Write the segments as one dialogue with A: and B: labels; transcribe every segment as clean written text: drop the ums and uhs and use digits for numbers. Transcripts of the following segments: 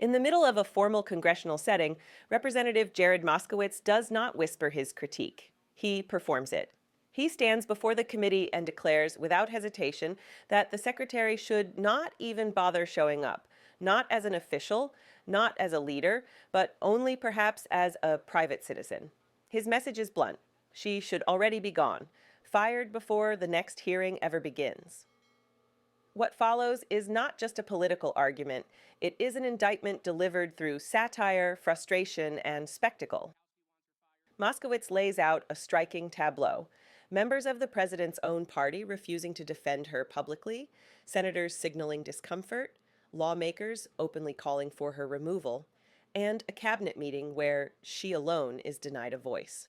A: In the middle of a formal congressional setting, Representative Jared Moskowitz does not whisper his critique. He performs it. He stands before the committee and declares without hesitation that the secretary should not even bother showing up, not as an official, not as a leader, but only perhaps as a private citizen. His message is blunt. She should already be gone, fired before the next hearing ever begins. What follows is not just a political argument. It is an indictment delivered through satire, frustration, and spectacle. Moskowitz lays out a striking tableau. Members of the president's own party refusing to defend her publicly, senators signaling discomfort, lawmakers openly calling for her removal, and a cabinet meeting where she alone is denied a voice.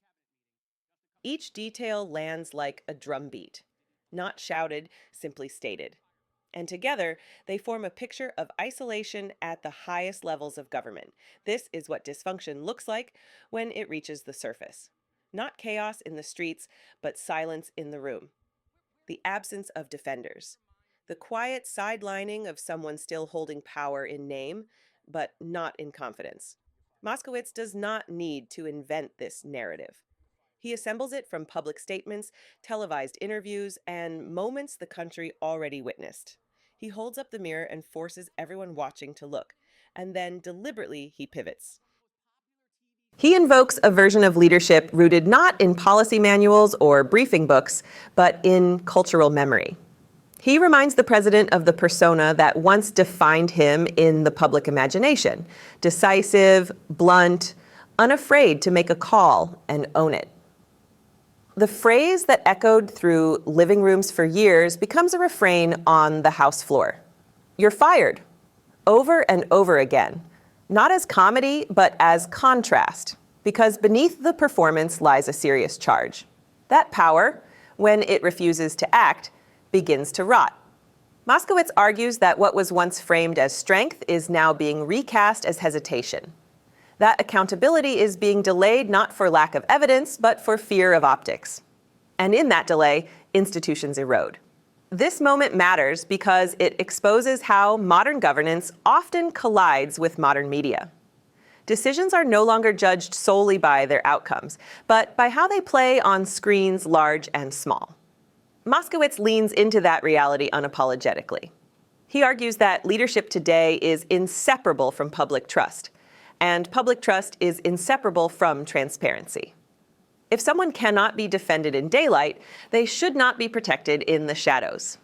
A: Each detail lands like a drumbeat, not shouted, simply stated. And together, they form a picture of isolation at the highest levels of government. This is what dysfunction looks like when it reaches the surface. Not chaos in the streets, but silence in the room. The absence of defenders. The quiet sidelining of someone still holding power in name, but not in confidence. Moskowitz does not need to invent this narrative. He assembles it from public statements, televised interviews, and moments the country already witnessed. He holds up the mirror and forces everyone watching to look, and then deliberately he pivots. He invokes a version of leadership rooted not in policy manuals or briefing books, but in cultural memory. He reminds the president of the persona that once defined him in the public imagination: decisive, blunt, unafraid to make a call and own it. The phrase that echoed through living rooms for years becomes a refrain on the House floor. You're fired, over and over again, not as comedy, but as contrast, because beneath the performance lies a serious charge. That power, when it refuses to act, begins to rot. Moskowitz argues that what was once framed as strength is now being recast as hesitation. That accountability is being delayed not for lack of evidence, but for fear of optics. And in that delay, institutions erode. This moment matters because it exposes how modern governance often collides with modern media. Decisions are no longer judged solely by their outcomes, but by how they play on screens large and small. Moskowitz leans into that reality unapologetically. He argues that leadership today is inseparable from public trust, and public trust is inseparable from transparency. If someone cannot be defended in daylight, they should not be protected in the shadows.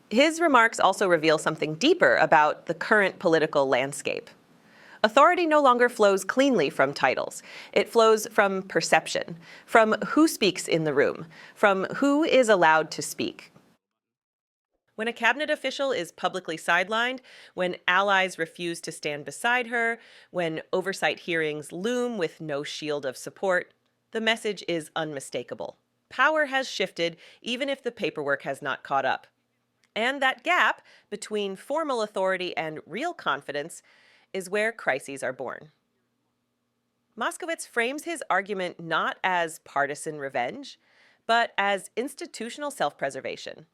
A: His remarks also reveal something deeper about the current political landscape. Authority no longer flows cleanly from titles. It flows from perception, from who speaks in the room, from who is allowed to speak. When a cabinet official is publicly sidelined, when allies refuse to stand beside her, when oversight hearings loom with no shield of support, the message is unmistakable. Power has shifted, even if the paperwork has not caught up. And that gap between formal authority and real confidence is where crises are born. Moskowitz frames his argument not as partisan revenge, but as institutional self-preservation.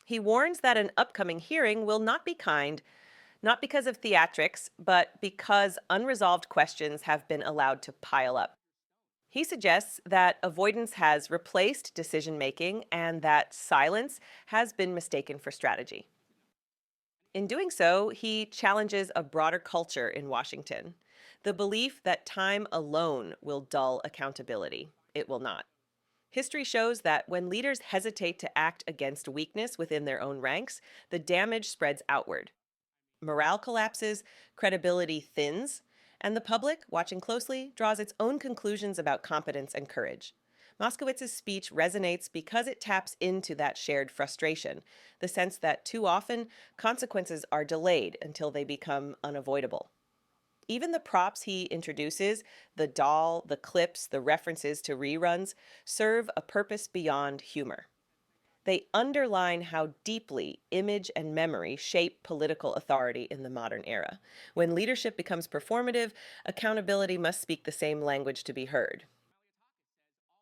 A: He warns that an upcoming hearing will not be kind, not because of theatrics, but because unresolved questions have been allowed to pile up. He suggests that avoidance has replaced decision-making and that silence has been mistaken for strategy. In doing so, he challenges a broader culture in Washington, the belief that time alone will dull accountability. It will not. History shows that when leaders hesitate to act against weakness within their own ranks, the damage spreads outward. Morale collapses, credibility thins, and the public, watching closely, draws its own conclusions about competence and courage. Moskowitz's speech resonates because it taps into that shared frustration, the sense that too often consequences are delayed until they become unavoidable. Even the props he introduces, the doll, the clips, the references to reruns, serve a purpose beyond humor. They underline how deeply image and memory shape political authority in the modern era. When leadership becomes performative, accountability must speak the same language to be heard.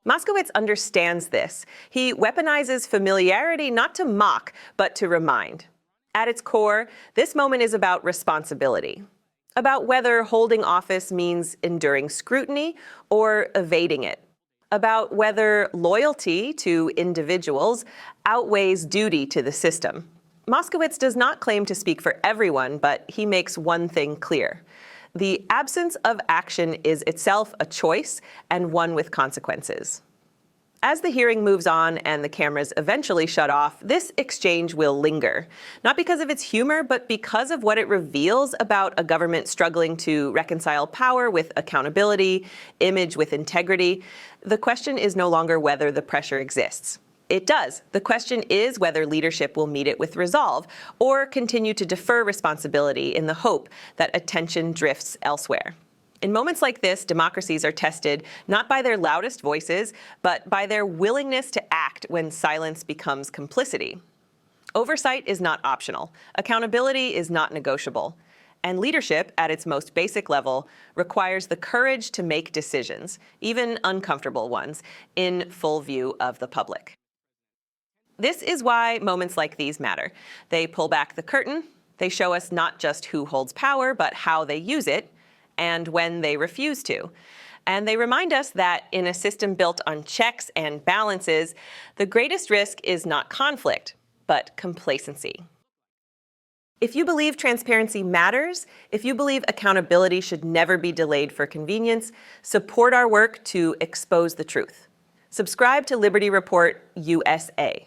A: Moskowitz understands this. He weaponizes familiarity not to mock, but to remind. At its core, this moment is about responsibility. about whether holding office means enduring scrutiny or evading it, about whether loyalty to individuals outweighs duty to the system. Moskowitz does not claim to speak for everyone, but he makes one thing clear. The absence of action is itself a choice, and one with consequences. As the hearing moves on and the cameras eventually shut off, this exchange will linger. Not because of its humor, but because of what it reveals about a government struggling to reconcile power with accountability, image with integrity. The question is no longer whether the pressure exists. It does. The question is whether leadership will meet it with resolve or continue to defer responsibility in the hope that attention drifts elsewhere. In moments like this, democracies are tested not by their loudest voices, but by their willingness to act when silence becomes complicity. Oversight is not optional. Accountability is not negotiable. And leadership, at its most basic level, requires the courage to make decisions, even uncomfortable ones, in full view of the public. This is why moments like these matter. They pull back the curtain. They show us not just who holds power, but how they use it, and when they refuse to. And they remind us that in a system built on checks and balances, the greatest risk is not conflict, but complacency. If you believe transparency matters, if you believe accountability should never be delayed for convenience, support our work to expose the truth. Subscribe to Liberty Report USA.